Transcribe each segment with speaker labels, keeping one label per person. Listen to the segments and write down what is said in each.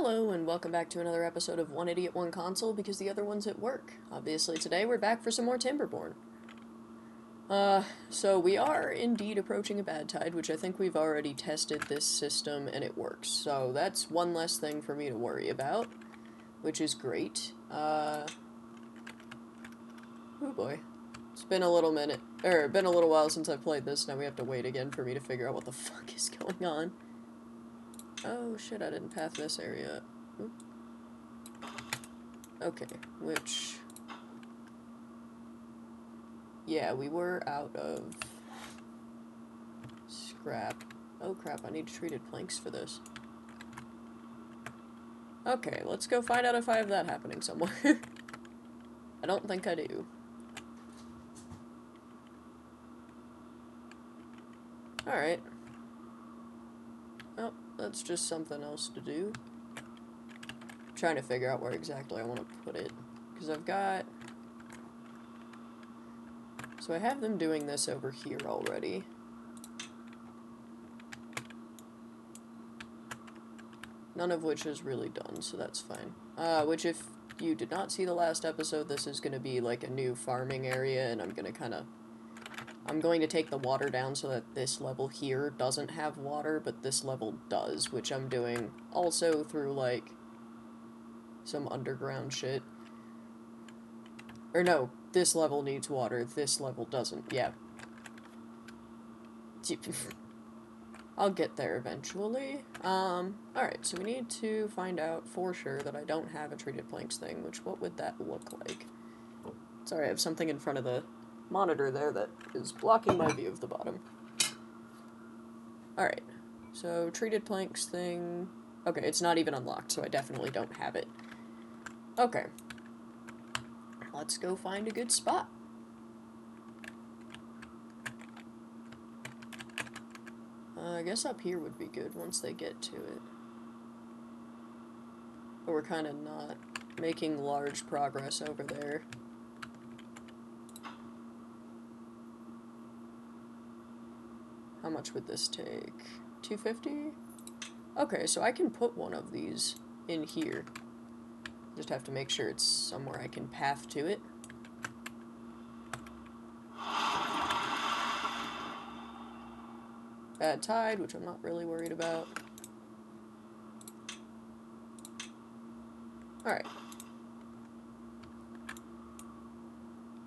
Speaker 1: Hello, and welcome back to another episode of One Idiot, One Console, because the other one's at work. Obviously, today we're back for some more Timberborn. So we are indeed approaching a bad tide, which I think we've already tested this system and it works. So that's one less thing for me to worry about, which is great. Oh boy. It's been a little minute, been a little while since I played this, now we have to wait again for me to figure out what the fuck is going on. Oh shit, I didn't path this area. Oop. Okay, which... Yeah, we were out of scrap. Oh crap, I need treated planks for this. Okay, let's go find out if I have that happening somewhere. I don't think I do. Alright. Oh, that's just something else to do. I'm trying to figure out where exactly I want to put it. Because I've got... So I have them doing this over here already. None of which is really done, so that's fine. Which if you did not see the last episode, this is going to be like a new farming area, and I'm going to take the water down so that this level here doesn't have water, but this level does, which I'm doing also through, like, some underground shit. Or no, this level needs water, this level doesn't, yeah. I'll get there eventually. Alright, so we need to find out for sure that I don't have a treated planks thing, which what would that look like? Sorry, I have something in front of the monitor there that is blocking my view of the bottom. Alright, so treated planks thing... Okay, it's not even unlocked, so I definitely don't have it. Okay. Let's go find a good spot. I guess up here would be good once they get to it. But we're kind of not making large progress over there. How much would this take? 250? Okay, so I can put one of these in here. Just have to make sure it's somewhere I can path to it. Bad tide, which I'm not really worried about. Alright.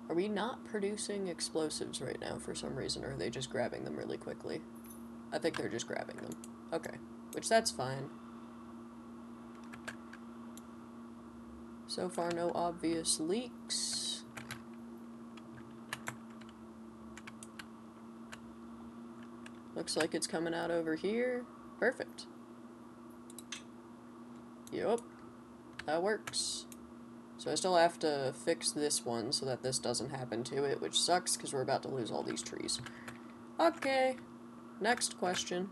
Speaker 1: Are we not producing explosives right now for some reason, or are they just grabbing them really quickly? I think they're just grabbing them. Okay. Which, that's fine. So far, no obvious leaks. Looks like it's coming out over here. Perfect. Yup. That works. So I still have to fix this one so that this doesn't happen to it, which sucks because we're about to lose all these trees. Okay. Next question.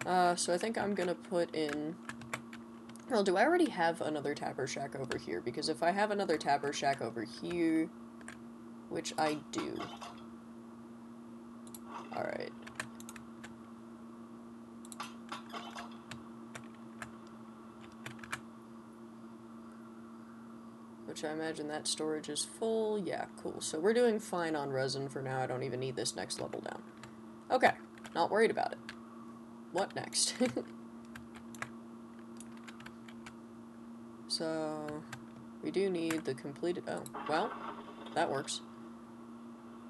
Speaker 1: So I think I'm gonna put in... Well, do I already have another tapper shack over here? Because if I have another tapper shack over here, which I do. Alright. Which I imagine that storage is full. Yeah, cool. So we're doing fine on resin for now. I don't even need this next level down. Okay. Not worried about it. What next? So, we do need the completed... Oh, well, that works.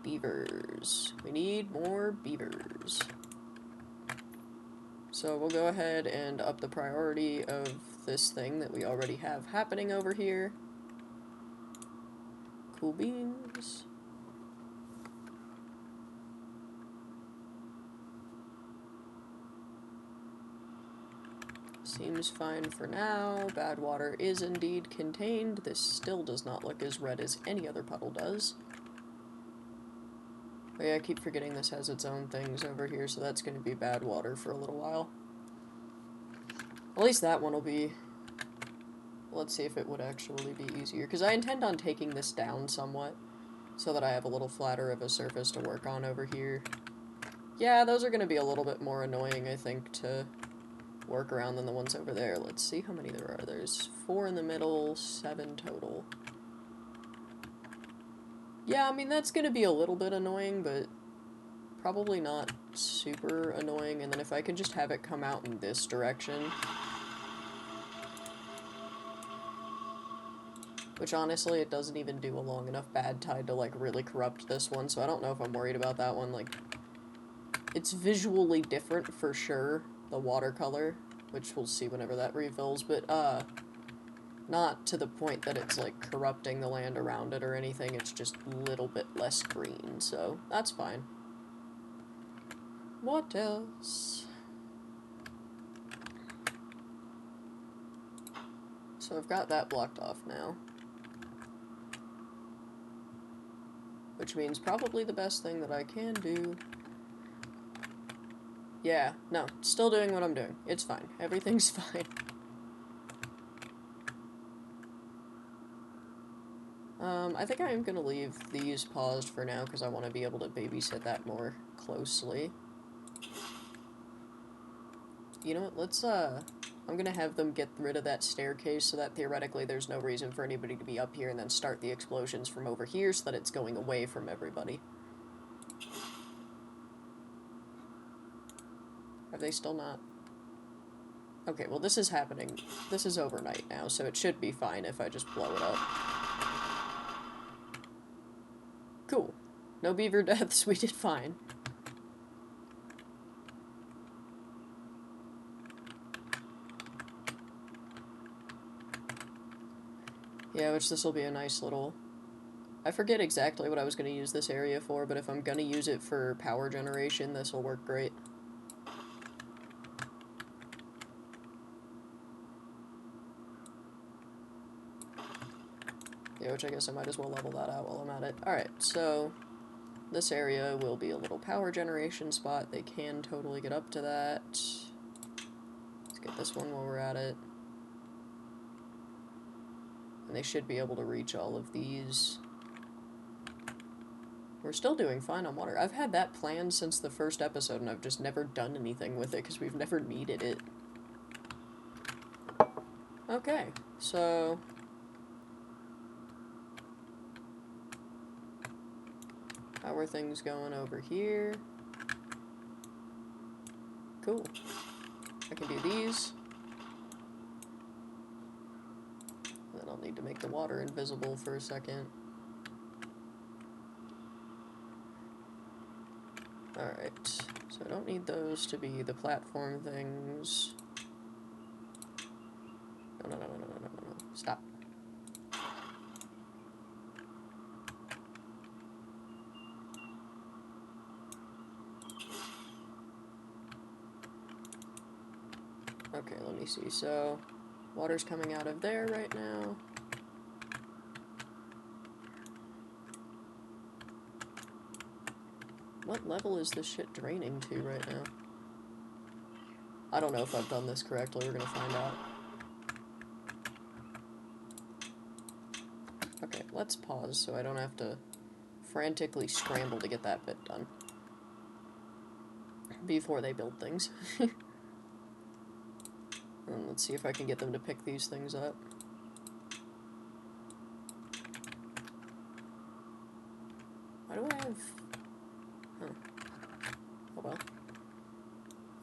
Speaker 1: Beavers. We need more beavers. So we'll go ahead and up the priority of this thing that we already have happening over here. Cool beans. Seems fine for now. Bad water is indeed contained. This still does not look as red as any other puddle does. But yeah, I keep forgetting this has its own things over here, so that's going to be bad water for a little while. At least that one will be... Let's see if it would actually be easier, because I intend on taking this down somewhat, so that I have a little flatter of a surface to work on over here. Yeah, those are going to be a little bit more annoying, I think, to workaround than the ones over there. Let's see how many there are. There's 4 in the middle, 7 total. Yeah, I mean, that's gonna be a little bit annoying, but probably not super annoying. And then if I can just have it come out in this direction, which honestly, it doesn't even do a long enough bad tide to, like, really corrupt this one, so I don't know if I'm worried about that one. Like, it's visually different for sure, the watercolor, which we'll see whenever that refills, but, not to the point that it's, like, corrupting the land around it or anything. It's just a little bit less green, so that's fine. What else? So I've got that blocked off now. Which means probably the best thing that I can do... Yeah, no, still doing what I'm doing. It's fine. Everything's fine. I think I am going to leave these paused for now because I want to be able to babysit that more closely. You know what, let's, I'm going to have them get rid of that staircase so that theoretically there's no reason for anybody to be up here, and then start the explosions from over here so that it's going away from everybody. Are they still not? Okay, well this is happening. This is overnight now, so it should be fine if I just blow it up. Cool. No beaver deaths, we did fine. Yeah, which this will be a nice little... I forget exactly what I was going to use this area for, but if I'm going to use it for power generation, this will work great. Yeah, which I guess I might as well level that out while I'm at it. Alright, so this area will be a little power generation spot. They can totally get up to that. Let's get this one while we're at it. And they should be able to reach all of these. We're still doing fine on water. I've had that planned since the first episode, and I've just never done anything with it because we've never needed it. Okay, so... how are things going over here? Cool. I can do these. And then I'll need to make the water invisible for a second. Alright, so I don't need those to be the platform things. No, no, no, no, no, no, no, no. Stop. Okay, let me see. So, water's coming out of there right now. What level is this shit draining to right now? I don't know if I've done this correctly. We're gonna find out. Okay, let's pause so I don't have to frantically scramble to get that bit done before they build things. And let's see if I can get them to pick these things up. Why do I have... huh. Oh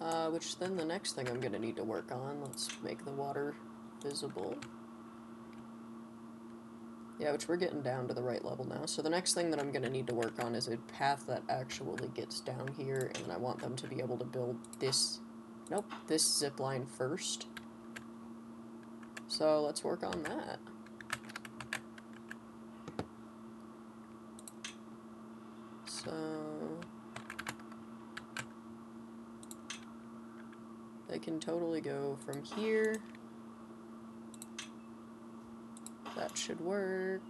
Speaker 1: well. Which then the next thing I'm gonna need to work on, let's make the water visible. Yeah, which we're getting down to the right level now. So the next thing that I'm gonna need to work on is a path that actually gets down here, and I want them to be able to build this... nope, this zip line first. So let's work on that. So... they can totally go from here. That should work.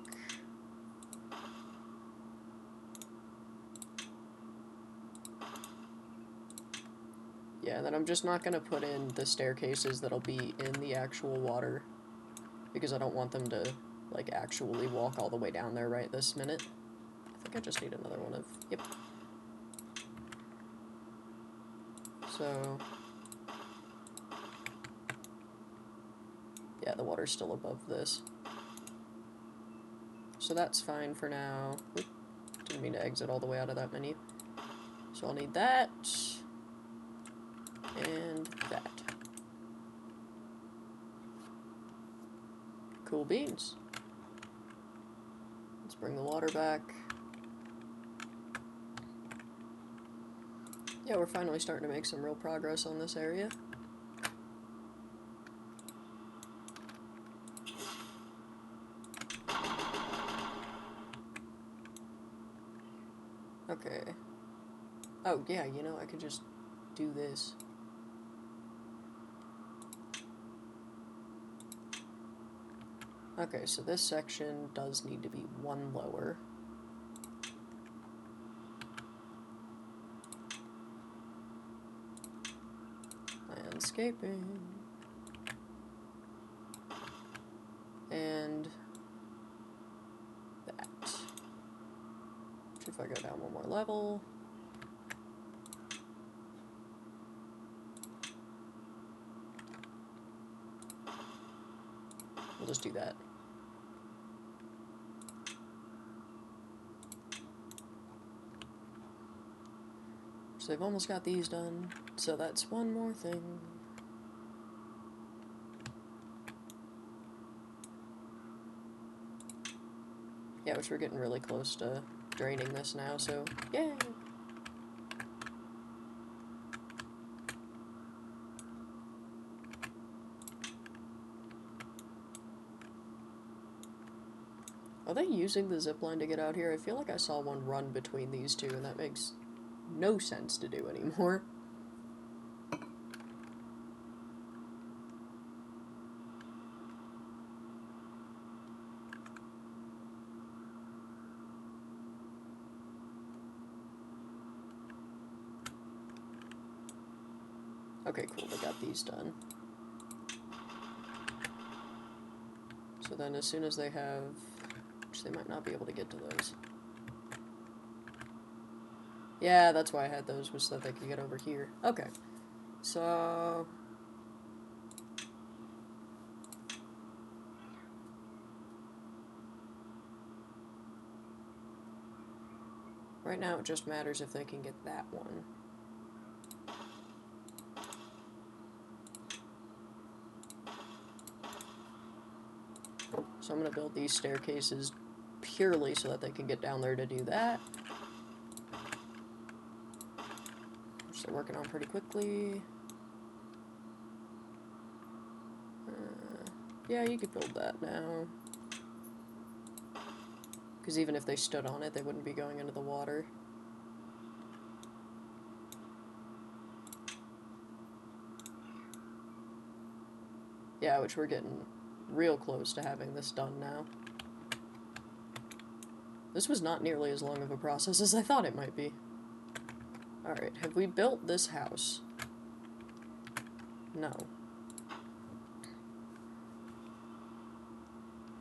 Speaker 1: Yeah, then I'm just not going to put in the staircases that'll be in the actual water, because I don't want them to, like, actually walk all the way down there right this minute. I think I just need another one of... yep. So... Yeah, the water's still above this. So that's fine for now. Oop, didn't mean to exit all the way out of that menu. So I'll need that. And that. Cool beans. Let's bring the water back. Yeah, we're finally starting to make some real progress on this area. Okay. Oh, yeah, you know, I could just do this. Okay, so this section does need to be one lower. Landscaping. And that. Which if I go down one more level. We'll just do that. So they've almost got these done. So that's one more thing. Yeah, which we're getting really close to draining this now, so yay! Are they using the zipline to get out here? I feel like I saw one run between these two, and that makes no sense to do anymore. Okay, cool, they got these done. So then as soon as they have... which they might not be able to get to those. Yeah, that's why I had those, was so that they could get over here. Okay. So... right now it just matters if they can get that one. So I'm going to build these staircases purely so that they can get down there to do that. Which they're working on pretty quickly. Yeah, you could build that now. Because even if they stood on it, they wouldn't be going into the water. Yeah, which we're getting real close to having this done now. This was not nearly as long of a process as I thought it might be. Alright, have we built this house? No.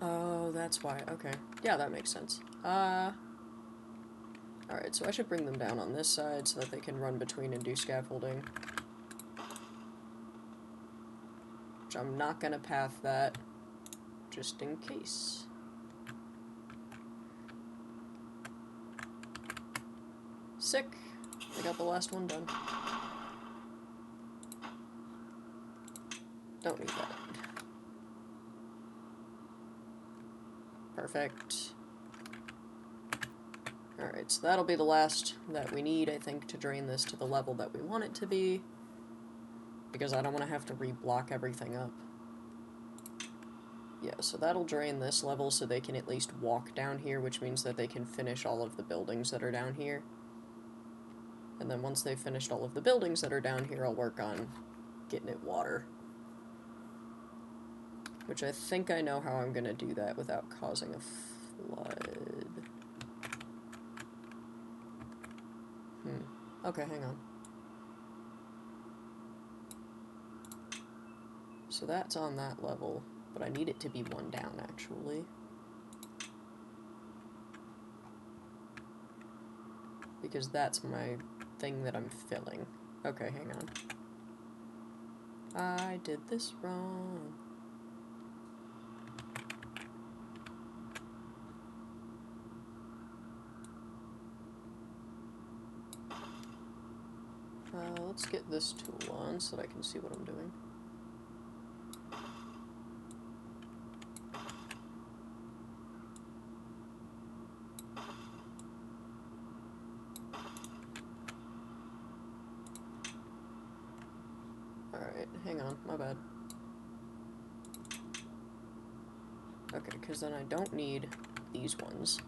Speaker 1: Oh, that's why. Okay. Yeah, that makes sense. Alright, so I should bring them down on this side so that they can run between and do scaffolding. Which I'm not gonna path that, just in case. Sick. I got the last one done. Don't need that. Perfect. Alright, so that'll be the last that we need, I think, to drain this to the level that we want it to be. Because I don't want to have to re-block everything up. Yeah, so that'll drain this level so they can at least walk down here, which means that they can finish all of the buildings that are down here. And then once they've finished all of the buildings that are down here, I'll work on getting it water. Which I think I know how I'm going to do that without causing a flood. Okay, hang on. So that's on that level, but I need it to be one down, actually. Because that's my thing that I'm filling. Okay, hang on. I did this wrong. let's get this tool on so that I can see what I'm doing. Alright, hang on, my bad. Okay, because then I don't need these ones.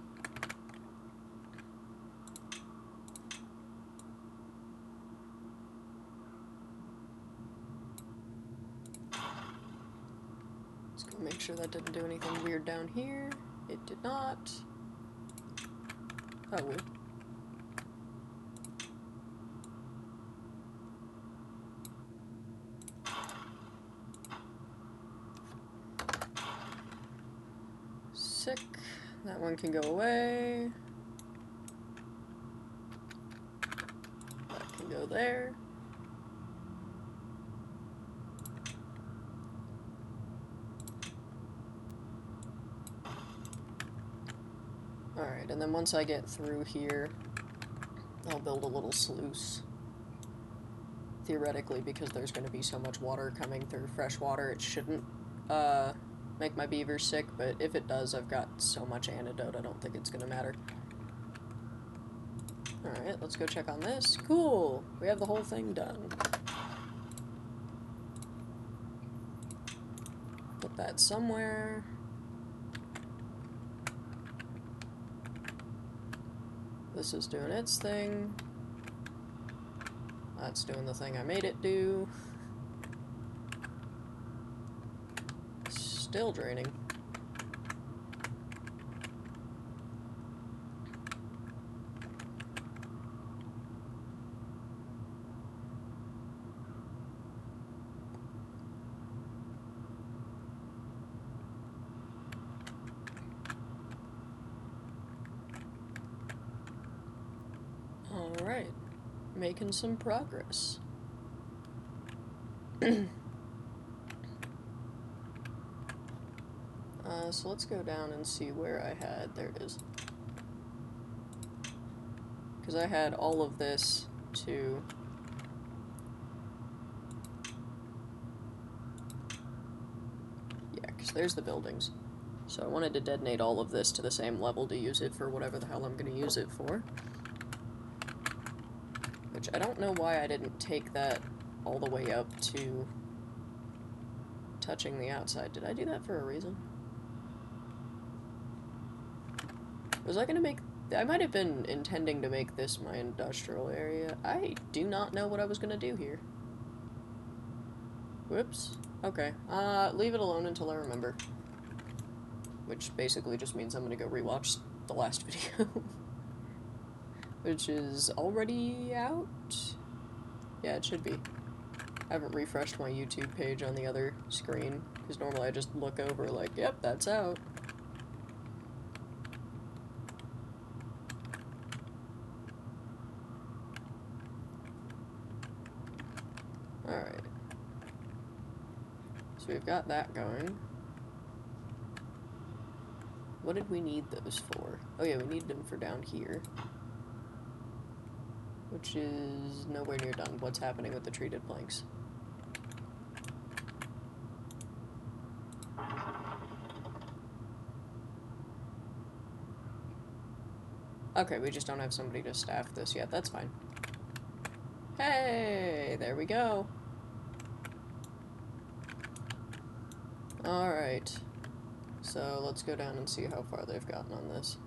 Speaker 1: Let's go make sure that didn't do anything weird down here. It did not. Oh, well. Sick. That one can go away. That can go there. Alright, and then once I get through here, I'll build a little sluice. Theoretically, because there's going to be so much water coming through fresh water, it shouldn't make my beavers sick, but if it does, I've got so much antidote, I don't think it's going to matter. Alright, let's go check on this. Cool! We have the whole thing done. Put that somewhere. This is doing its thing. That's doing the thing I made it do. Still draining. Alright. Making some progress. So let's go down and see where I had, there it is. Because I had all of this to... Yeah, because there's the buildings. So I wanted to detonate all of this to the same level to use it for whatever the hell I'm going to use it for. Which I don't know why I didn't take that all the way up to touching the outside. Did I do that for a reason? Was I gonna make... I might have been intending to make this my industrial area. I do not know what I was gonna do here. Whoops. Okay. Leave it alone until I remember. Which basically just means I'm gonna go rewatch the last video. Which is already out? Yeah, it should be. I haven't refreshed my YouTube page on the other screen, because normally I just look over like, yep, that's out. Alright. So we've got that going. What did we need those for? Oh yeah, we need them for down here. Which is nowhere near done. What's happening with the treated planks? Okay, we just don't have somebody to staff this yet. That's fine. Hey, there we go. Alright. So let's go down and see how far they've gotten on this.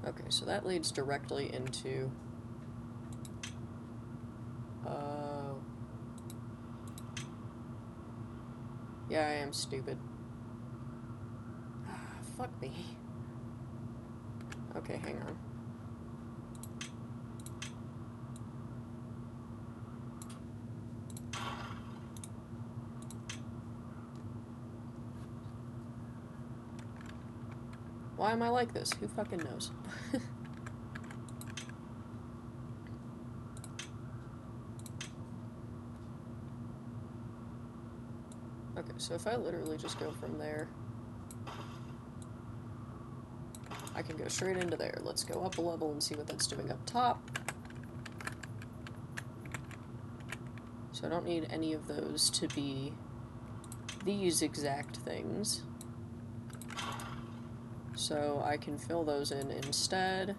Speaker 1: Okay, so that leads directly into... Yeah, I am stupid. Fuck me. Okay, hang on. Why am I like this? Who fucking knows? Okay, so if I literally just go from there... I can go straight into there. Let's go up a level and see what that's doing up top. So I don't need any of those to be these exact things. So I can fill those in instead.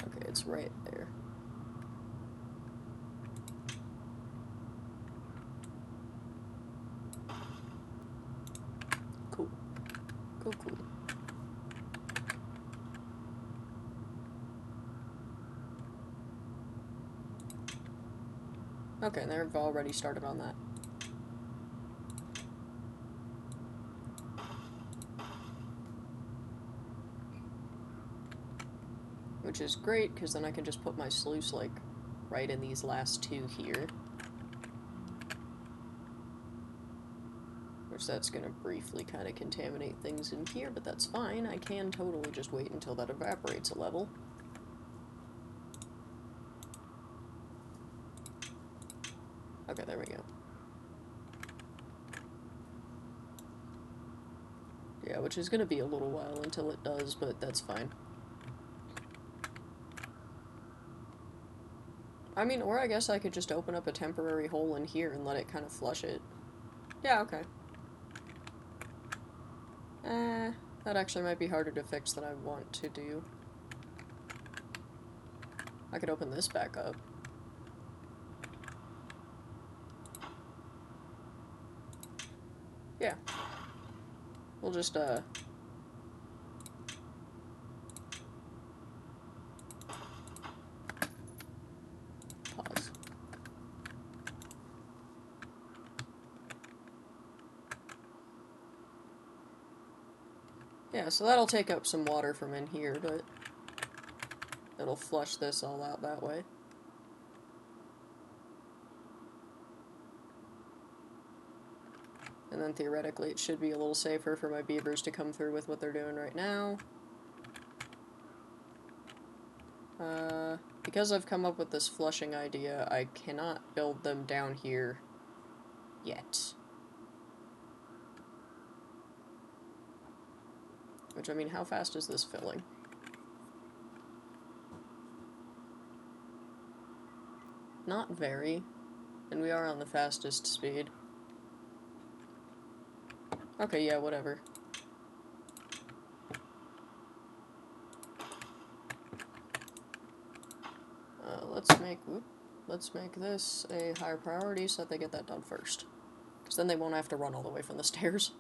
Speaker 1: Okay, it's right there. Cool. Cool, cool. Okay, they've already started on that. Which is great, because then I can just put my sluice, like, right in these last two here. Which that's gonna briefly kind of contaminate things in here, but that's fine. I can totally just wait until that evaporates a level. Okay, there we go. Yeah, which is gonna be a little while until it does, but that's fine. I mean, or I guess I could just open up a temporary hole in here and let it kind of flush it. Yeah, okay. That actually might be harder to fix than I want to do. I could open this back up. Yeah. We'll just, pause. Yeah, so that'll take up some water from in here, but it'll flush this all out that way. And then theoretically it should be a little safer for my beavers to come through with what they're doing right now. Because I've come up with this flushing idea, I cannot build them down here yet. Which, I mean, how fast is this filling? Not very. And we are on the fastest speed. Okay, yeah, whatever. Let's make this a higher priority so that they get that done first. Because then they won't have to run all the way from the stairs.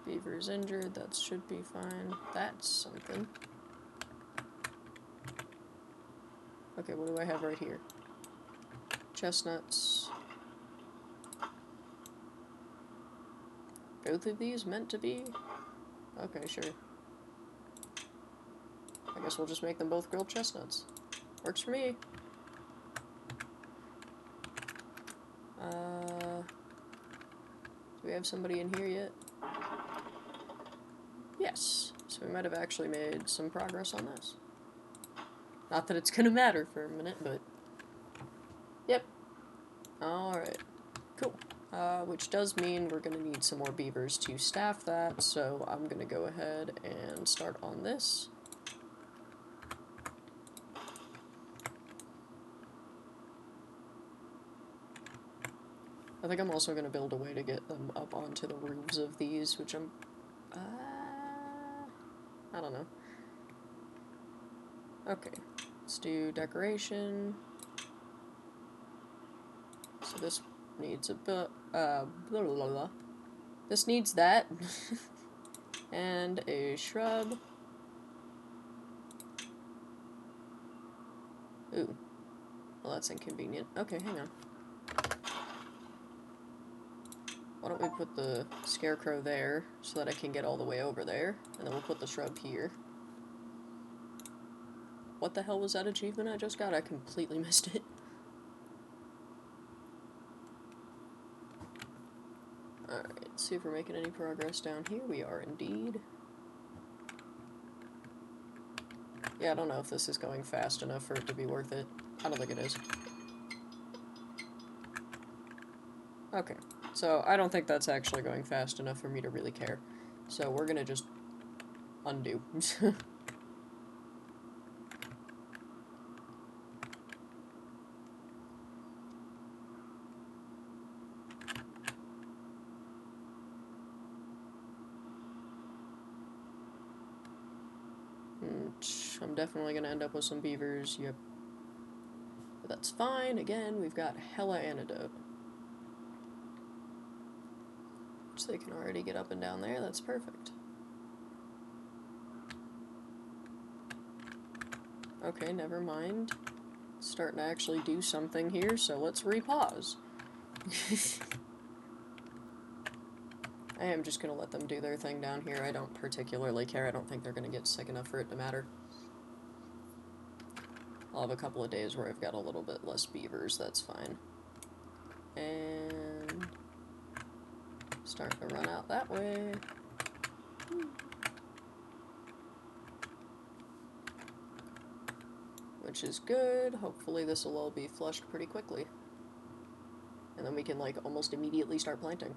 Speaker 1: Beaver's injured, that should be fine. That's something. Okay, what do I have right here? Chestnuts. Both of these meant to be? Okay, sure. I guess we'll just make them both grilled chestnuts. Works for me. Do we have somebody in here yet? Yes. So we might have actually made some progress on this. Not that it's gonna matter for a minute, but... Yep. Alright. Cool. Which does mean we're gonna need some more beavers to staff that, so I'm gonna go ahead and start on this. I think I'm also gonna build a way to get them up onto the roofs of these, which I'm... I don't know. Okay, let's do decoration. So this needs a blah, blah, blah, blah. This needs that. And a shrub. Ooh. Well, that's inconvenient. Okay, hang on. Why don't we put the scarecrow there so that I can get all the way over there, and then we'll put the shrub here. What the hell was that achievement I just got? I completely missed it. Alright, let's see if we're making any progress down here. We are indeed. Yeah, I don't know if this is going fast enough for it to be worth it. I don't think it is. Okay, so I don't think that's actually going fast enough for me to really care. So we're gonna just undo. I'm definitely gonna end up with some beavers, yep. But that's fine, again, we've got hella antidote. So they can already get up and down there, that's perfect. Okay, never mind. It's starting to actually do something here, so let's repause. I am just gonna let them do their thing down here. I don't particularly care. I don't think they're gonna get sick enough for it to matter. I'll have a couple of days where I've got a little bit less beavers, that's fine. And starting to run out that way. Which is good. Hopefully this will all be flushed pretty quickly. And then we can, like, almost immediately start planting.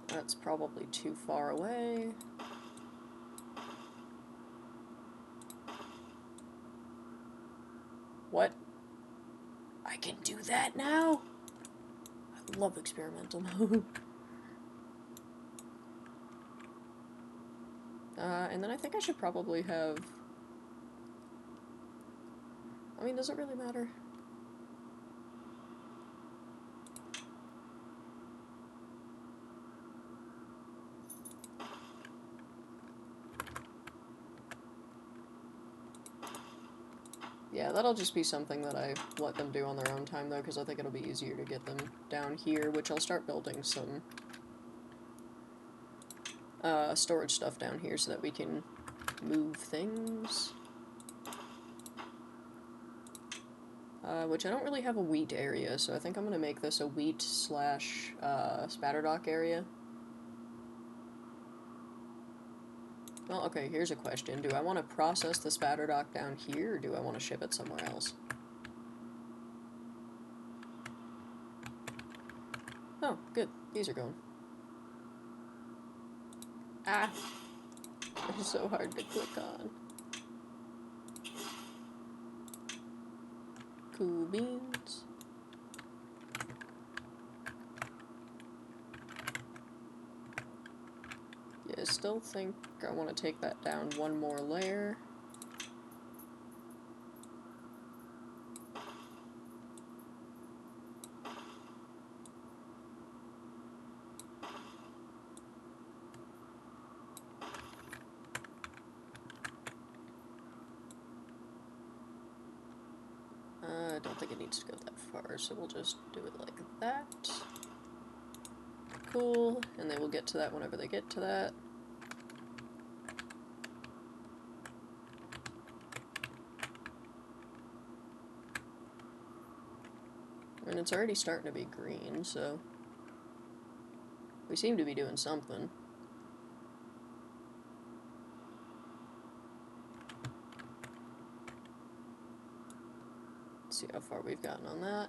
Speaker 1: That's probably too far away. What? I can do that now? I love experimental mode. And then I think I should probably have... I mean, does it really matter? Yeah, that'll just be something that I let them do on their own time, though, because I think it'll be easier to get them down here, which I'll start building some storage stuff down here so that we can move things. Which I don't really have a wheat area, so I think I'm going to make this a wheat slash spatter dock area. Well, okay, here's a question. Do I want to process the spatter dock down here, or do I want to ship it somewhere else? Oh, good. These are going. Ah! They're so hard to click on. Cool beans. Yeah, I still think I want to take that down one more layer. I don't think it needs to go that far, so we'll just do it like that. Cool, and they will get to that whenever they get to that. And it's already starting to be green, so we seem to be doing something. Let's see how far we've gotten on that.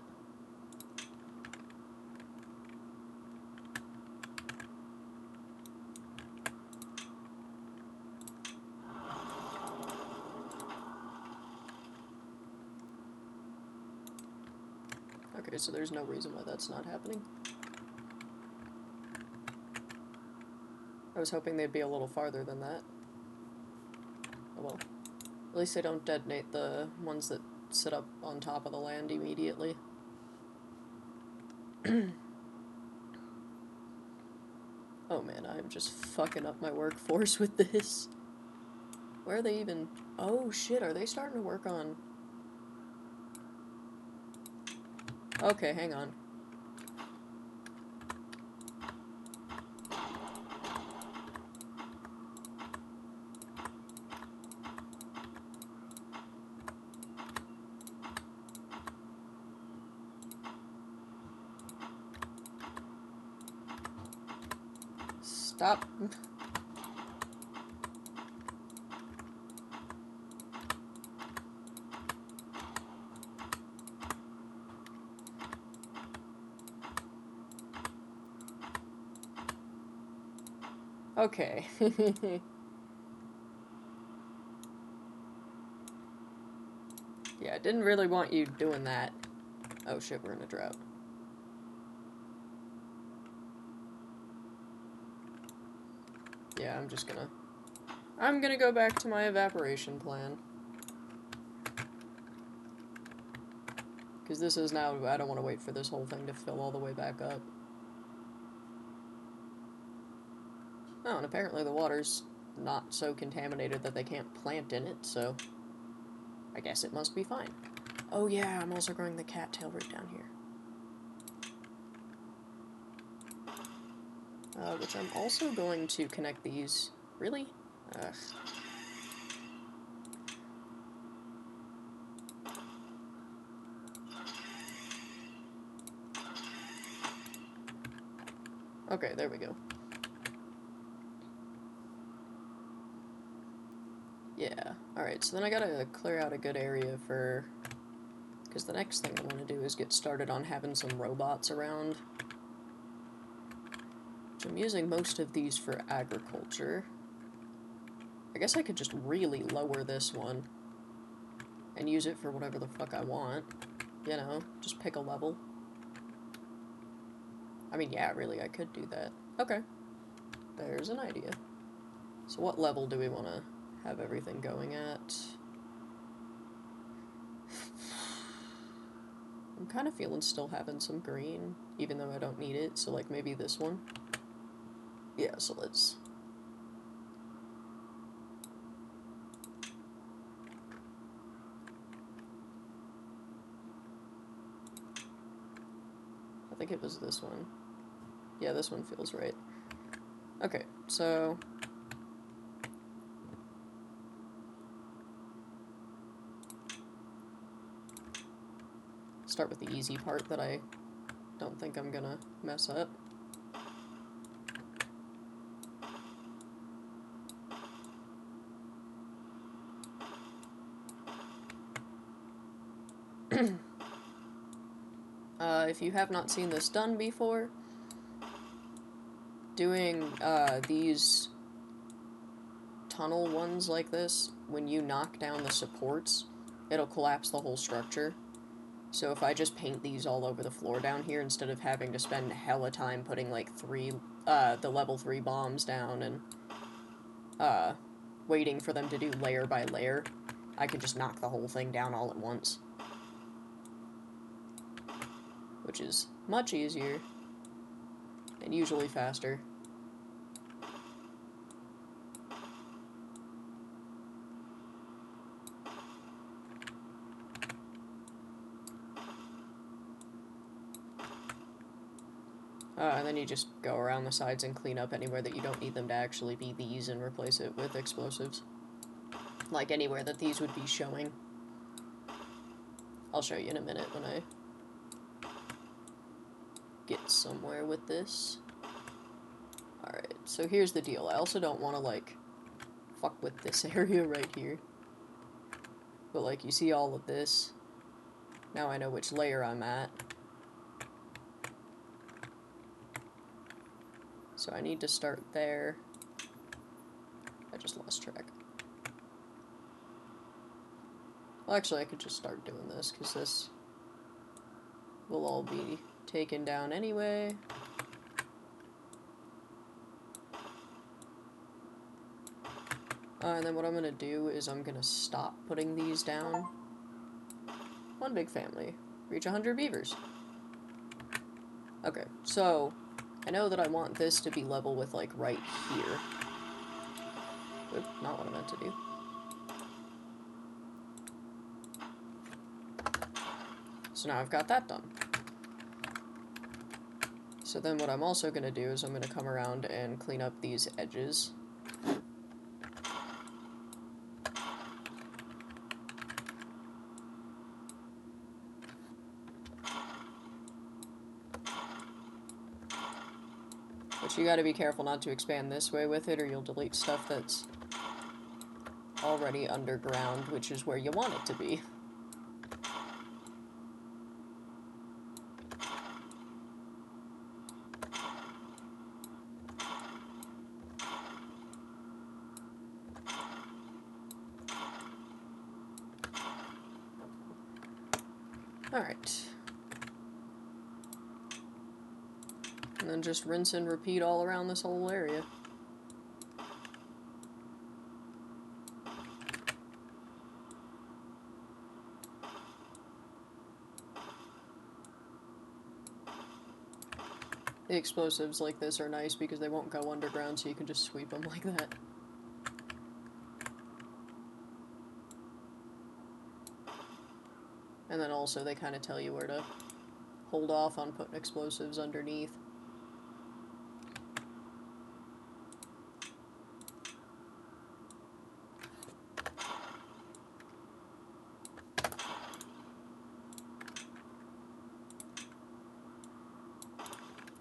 Speaker 1: Okay, so there's no reason why that's not happening. I was hoping they'd be a little farther than that. Oh well. At least they don't detonate the ones that sit up on top of the land immediately. Oh man, I'm just fucking up my workforce with this. Where are they even... Oh shit, are they starting to work on... Okay, hang on. Stop. Okay. Yeah, I didn't really want you doing that. Oh shit, we're in a drought. Yeah, I'm gonna go back to my evaporation plan. Because this is now, I don't want to wait for this whole thing to fill all the way back up. Oh, and apparently the water's not so contaminated that they can't plant in it, so I guess it must be fine. Oh yeah, I'm also growing the cattail root down here. Which I'm also going to connect these. Really? Ugh. Okay, there we go. Yeah, alright, so then I gotta clear out a good area for... Because the next thing I want to do is get started on having some robots around. Which I'm using most of these for agriculture. I guess I could just really lower this one and use it for whatever the fuck I want. You know, just pick a level. I mean, yeah, really, I could do that. Okay. There's an idea. So what level do we want to have everything going at? I'm kind of feeling still having some green, even though I don't need it, so like maybe this one? Yeah, so let's... I think it was this one. Yeah, this one feels right. Okay, so... Start with the easy part that I don't think I'm gonna mess up. If you have not seen this done before, doing these tunnel ones like this, when you knock down the supports, it'll collapse the whole structure. So if I just paint these all over the floor down here, instead of having to spend hella time putting like the level 3 bombs down and waiting for them to do layer by layer, I could just knock the whole thing down all at once. Which is much easier and usually faster. And then you just go around the sides and clean up anywhere that you don't need them to actually be these and replace it with explosives. Like anywhere that these would be showing. I'll show you in a minute when I get somewhere with this. Alright, so here's the deal. I also don't want to, like, fuck with this area right here. But, like, you see all of this? Now I know which layer I'm at. So I need to start there. I just lost track. Well, actually, I could just start doing this, because this will all be taken down anyway. And then what I'm going to do is I'm going to stop putting these down. One big family. Reach 100 beavers. Okay, so I know that I want this to be level with, like, right here. Oop, not what I meant to do. So now I've got that done. So then what I'm also going to do is I'm going to come around and clean up these edges. But you gotta be careful not to expand this way with it, or you'll delete stuff that's already underground, which is where you want it to be. Alright. And then just rinse and repeat all around this whole area. The explosives like this are nice because they won't go underground, so you can just sweep them like that. And then also they kind of tell you where to hold off on putting explosives underneath.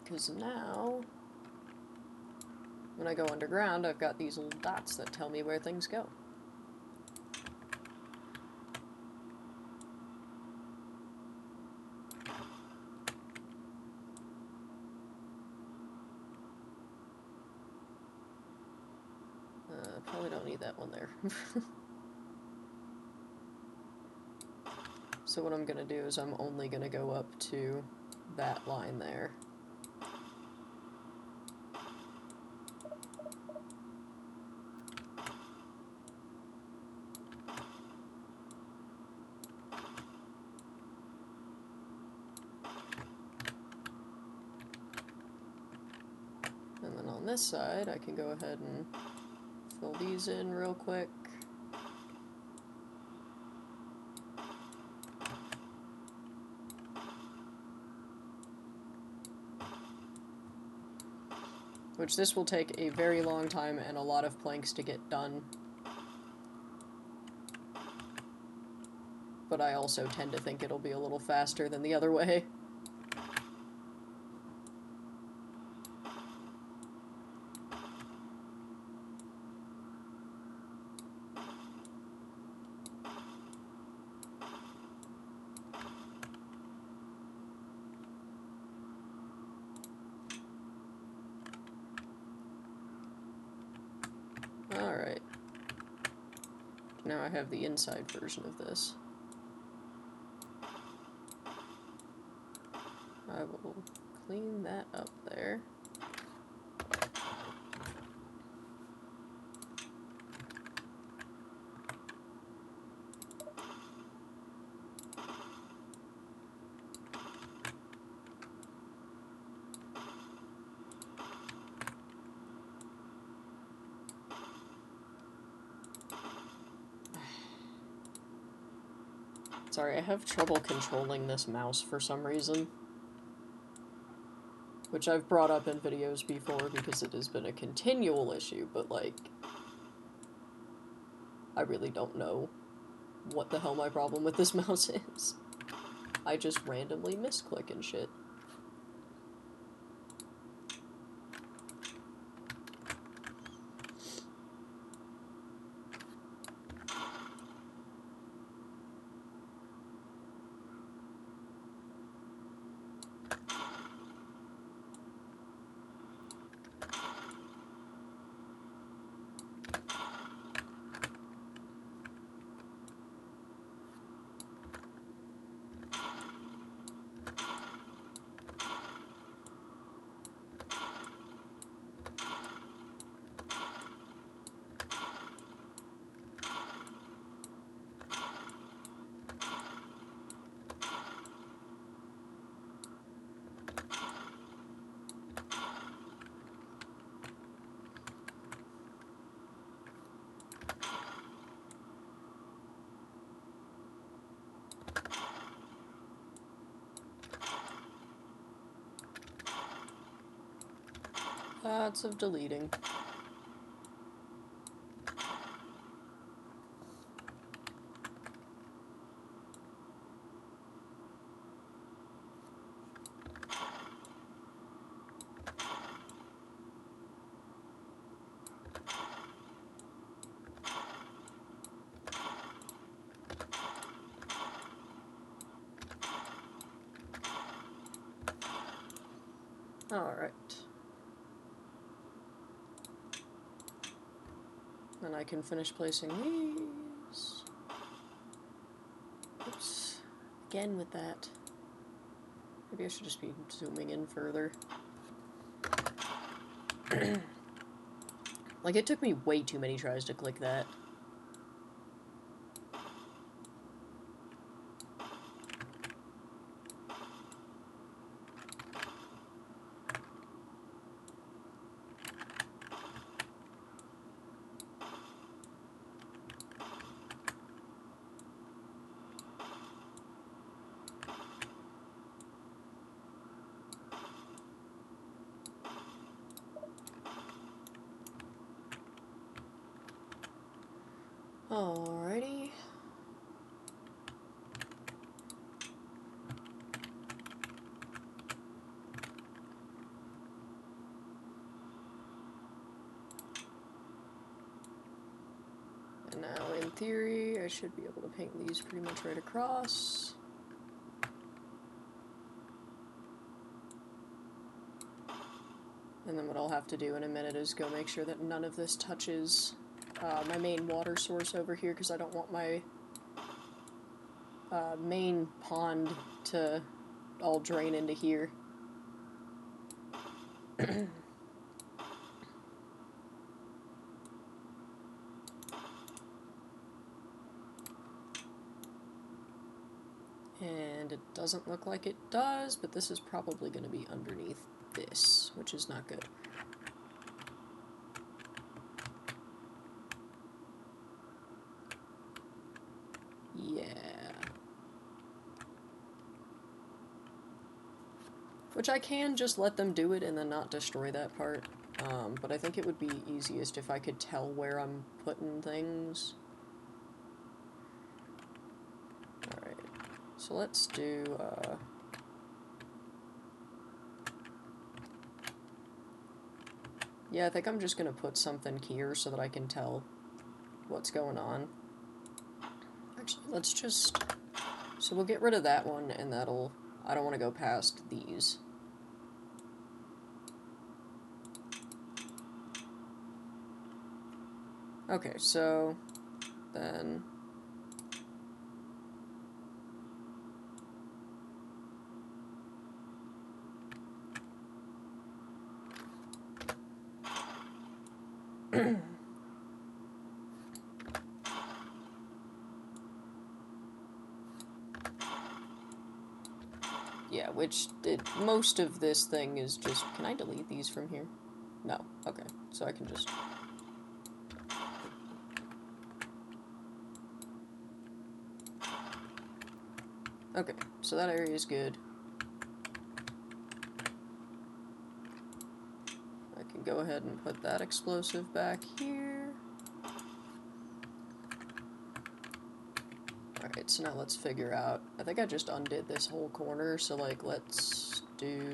Speaker 1: Because now, when I go underground, I've got these little dots that tell me where things go. Probably don't need that one there. So what I'm gonna do is I'm only gonna go up to that line there. And then on this side, I can go ahead and fill these in real quick. Which this will take a very long time and a lot of planks to get done. But I also tend to think it'll be a little faster than the other way. Alright. Now I have the inside version of this. I will clean that up there. Sorry, I have trouble controlling this mouse for some reason. Which I've brought up in videos before because it has been a continual issue, but like, I really don't know what the hell my problem with this mouse is. I just randomly misclick and shit. Lots of deleting. Alright. Then I can finish placing these. Oops. Again with that. Maybe I should just be zooming in further. Like, it took me way too many tries to click that. Alrighty. And now, in theory, I should be able to paint these pretty much right across. And then what I'll have to do in a minute is go make sure that none of this touches my main water source over here, because I don't want my main pond to all drain into here. And it doesn't look like it does, but this is probably going to be underneath this, which is not good. Yeah. Which I can just let them do it and then not destroy that part. But I think it would be easiest if I could tell where I'm putting things. Alright. So let's do, yeah, I think I'm just gonna put something here so that I can tell what's going on. Actually, let's just... So we'll get rid of that one, and that'll... I don't want to go past these. Okay, so... Then... Yeah, which most of this thing is just... Can I delete these from here? No. Okay, so I can just... Okay, so that area is good. I can go ahead and put that explosive back here. Alright, so now let's figure out... I think I just undid this whole corner, so, like, let's do...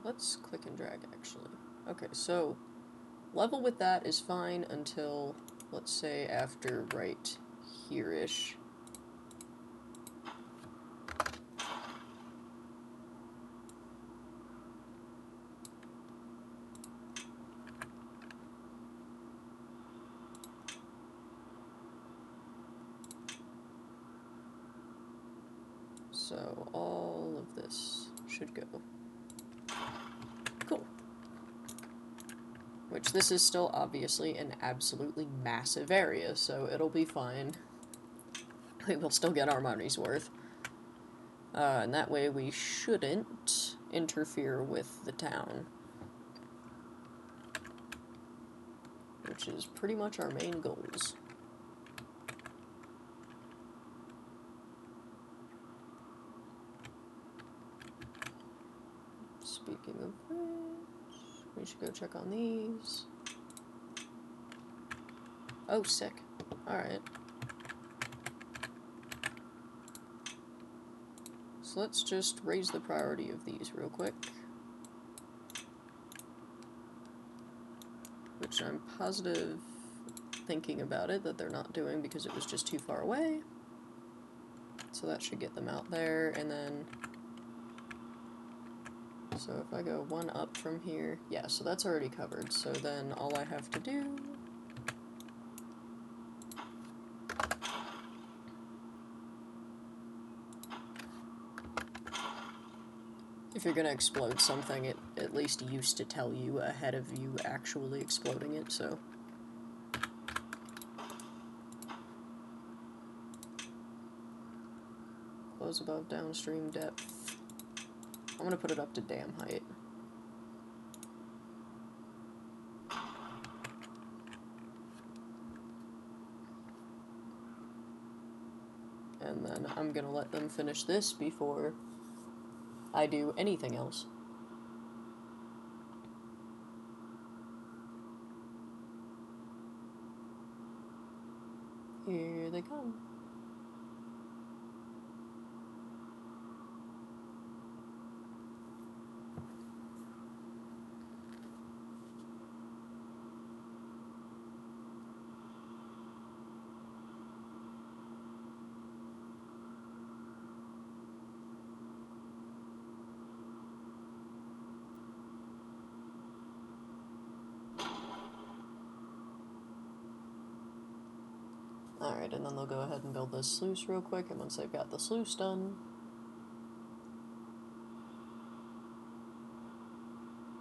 Speaker 1: Let's click and drag, actually. Okay, so level with that is fine until, let's say, after right here-ish. So all of this should go. Cool. Which this is still obviously an absolutely massive area, so it'll be fine. We will still get our money's worth. And that way we shouldn't interfere with the town. Which is pretty much our main goals. Speaking of which, we should go check on these. Oh, sick. Alright. So let's just raise the priority of these real quick. which I'm positive, thinking about it, that they're not doing because it was just too far away. So that should get them out there, and then... So if I go one up from here... Yeah, so that's already covered. So then all I have to do... If you're gonna explode something, it at least used to tell you ahead of you actually exploding it, so... Close above downstream depth. I'm gonna put it up to dam height. And then I'm gonna let them finish this before I do anything else. Here they come. Alright, and then they'll go ahead and build this sluice real quick, and once they've got the sluice done...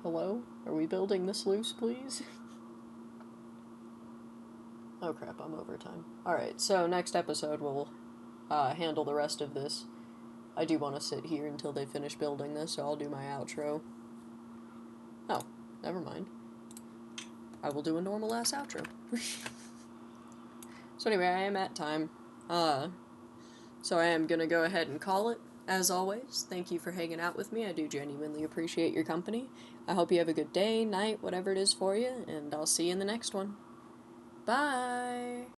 Speaker 1: Hello? Are we building the sluice, please? Oh crap, I'm over time. Alright, so next episode we'll handle the rest of this. I do want to sit here until they finish building this, so I'll do my outro. Oh, never mind. I will do a normal-ass outro. So anyway, I am at time. So I am gonna go ahead and call it. As always, thank you for hanging out with me. I do genuinely appreciate your company. I hope you have a good day, night, whatever it is for you, and I'll see you in the next one. Bye!